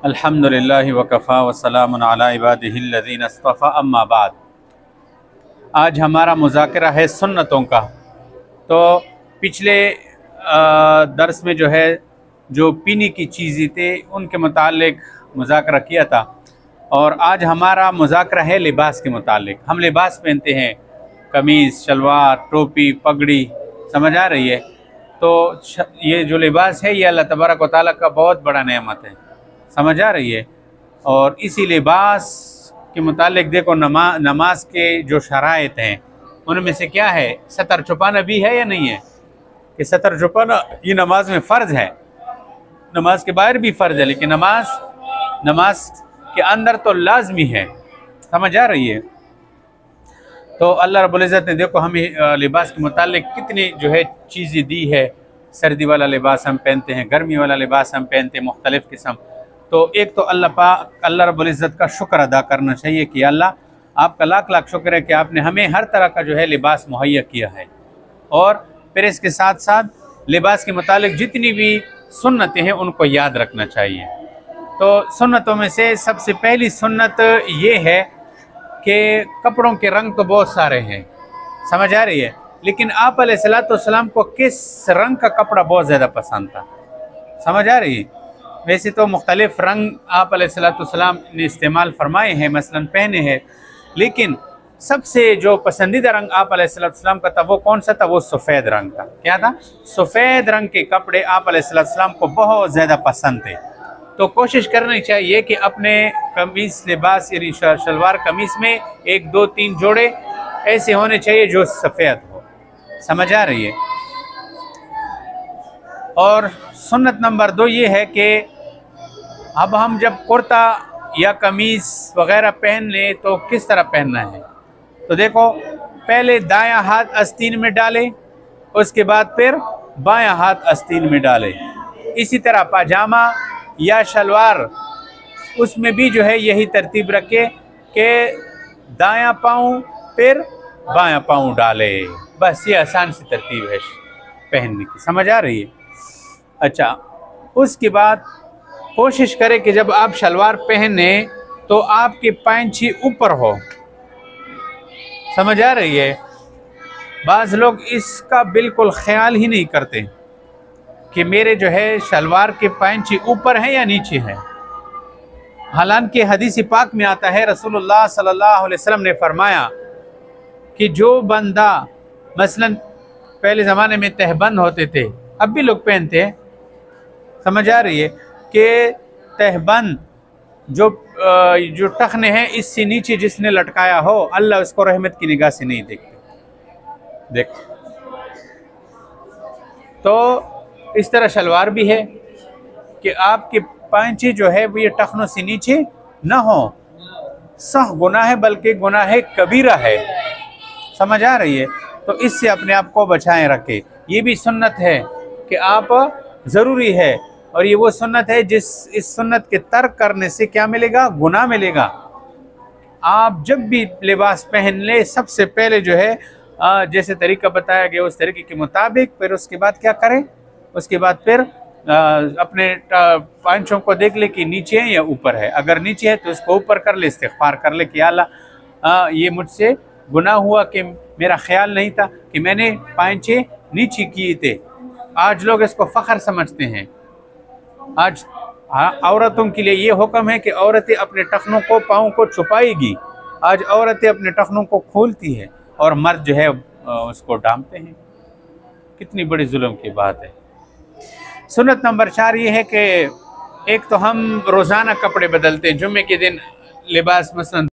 अल्हम्दुलिल्लाहि वकफ़ा वस्सलामुन अला इबादिहिल्लज़ीना इस्तफ़ा अम्मा बाद। आज हमारा मुज़ाकरा है सुन्नतों का। तो पिछले दर्स में जो पीने की चीज़ें थे उनके मुतालिक मुज़ाकरा किया था, और आज हमारा मुज़ाकरा है लिबास के मुतालिक। हम लिबास पहनते हैं, कमीज़, शलवार, टोपी, पगड़ी, समझ आ रही है। तो ये जो लिबास है ये अल्लाह तबारक व तआला का बहुत बड़ा नेमत है, समझ आ रही है। और इसी लिबास के मुतालिक देखो, नमाज के जो शराइत हैं उनमें से क्या है, सतर छुपाना भी है या नहीं है, कि सतर छुपाना ये नमाज में फ़र्ज़ है, नमाज के बाहर भी फ़र्ज़ है, लेकिन नमाज के अंदर तो लाजमी है, समझ आ रही है। तो अल्लाह रब्बुल इज़्ज़त ने देखो हमें लिबास के मुतालिक कितनी चीज़ें दी है। सर्दी वाला लिबास हम पहनते हैं, गर्मी वाला लिबास हम पहनते हैं, मुख्तलिफ़ किस्म। तो एक तो अल्लाह रब्बुल इज़्ज़त का शुक्र अदा करना चाहिए कि अल्लाह आपका लाख लाख शुक्र है कि आपने हमें हर तरह का लिबास मुहैया किया है। और फिर इसके साथ साथ लिबास के मुतालिक जितनी भी सुन्नतें हैं उनको याद रखना चाहिए। तो सुन्नतों में से सबसे पहली सुन्नत ये है कि कपड़ों के रंग तो बहुत सारे हैं, समझ आ रही है, लेकिन आप अलैहिस्सलाम को किस रंग का कपड़ा बहुत ज़्यादा पसंद था, समझ आ रही है। वैसे तो मुख्तलिफ़ रंग आप अलैहिस्सलाम ने इस्तेमाल फरमाए हैं, मसलन पहने हैं, लेकिन सबसे जो पसंदीदा रंग आप अलैहिस्सलाम का था वो कौन सा था, वो सफ़ेद रंग था। क्या था? सफ़ेद रंग के कपड़े आप अलैहिस्सलाम को बहुत ज़्यादा पसंद थे। तो कोशिश करनी चाहिए कि अपने कमीज़ लिबास यानी शलवार कमीज़ में 1 2 3 जोड़े ऐसे होने चाहिए जो सफ़ेद हो, समझ आ रही है। और सुन्नत नंबर 2 ये है कि अब हम जब कुर्ता या कमीज़ वग़ैरह पहन लें तो किस तरह पहनना है। तो देखो, पहले दायां हाथ आस्तीन में डालें, उसके बाद फिर बायां हाथ आस्तीन में डालें। इसी तरह पाजामा या शलवार उसमें भी यही तरतीब रखें कि दायां पाँव फिर बायां पाँव डाले। बस ये आसान सी तरतीब है पहनने की, समझ आ रही है। अच्छा, उसके बाद कोशिश करें कि जब आप शलवार पहने तो आपकी पैंची ऊपर हो, समझ आ रही है। बाज़ लोग इसका बिल्कुल ख्याल ही नहीं करते कि मेरे शलवार के पैंची ऊपर है या नीचे है। हालांकि हदीस पाक में आता है, रसूलुल्लाह सल्लल्लाहु अलैहि वसल्लम ने फरमाया कि जो बंदा, मसलन पहले ज़माने में तहबंद होते थे, अब भी लोग पहनते हैं, समझ आ रही है, कि तहबंद जो टखने हैं इससे नीचे जिसने लटकाया हो, अल्लाह उसको रहमत की निगाह से नहीं देखते। देख, तो इस तरह शलवार भी है कि आपके पैंची वो ये टखनों से नीचे ना हो। सह गुनाह है, बल्कि गुनाह कबीरा है, समझ आ रही है। तो इससे अपने आप को बचाएं रखें। ये भी सुन्नत है कि आप ज़रूरी है, और ये वो सुन्नत है इस सुन्नत के तर्क करने से क्या मिलेगा, गुनाह मिलेगा। आप जब भी लिबास पहन ले, सबसे पहले जैसे तरीका बताया गया उस तरीके के मुताबिक, फिर उसके बाद क्या करें, उसके बाद फिर अपने पांचों को देख ले कि नीचे है या ऊपर है। अगर नीचे है तो उसको ऊपर कर ले, इस्तिग़फ़ार कर ले कि अल्लाह ये मुझसे गुनाह हुआ कि मेरा ख्याल नहीं था कि मैंने पांचे नीचे किए थे। आज लोग इसको फ़ख्र समझते हैं। आज औरतों के लिए ये हुक्म है कि औरतें अपने टखनों को, पाँव को छुपाएगी। आज औरतें अपने टखनों को खोलती है और मर्द उसको डांपते हैं। कितनी बड़ी जुल्म की बात है। सुन्नत नंबर 4 ये है कि एक तो हम रोज़ाना कपड़े बदलते हैं। जुम्मे के दिन लिबास मसलन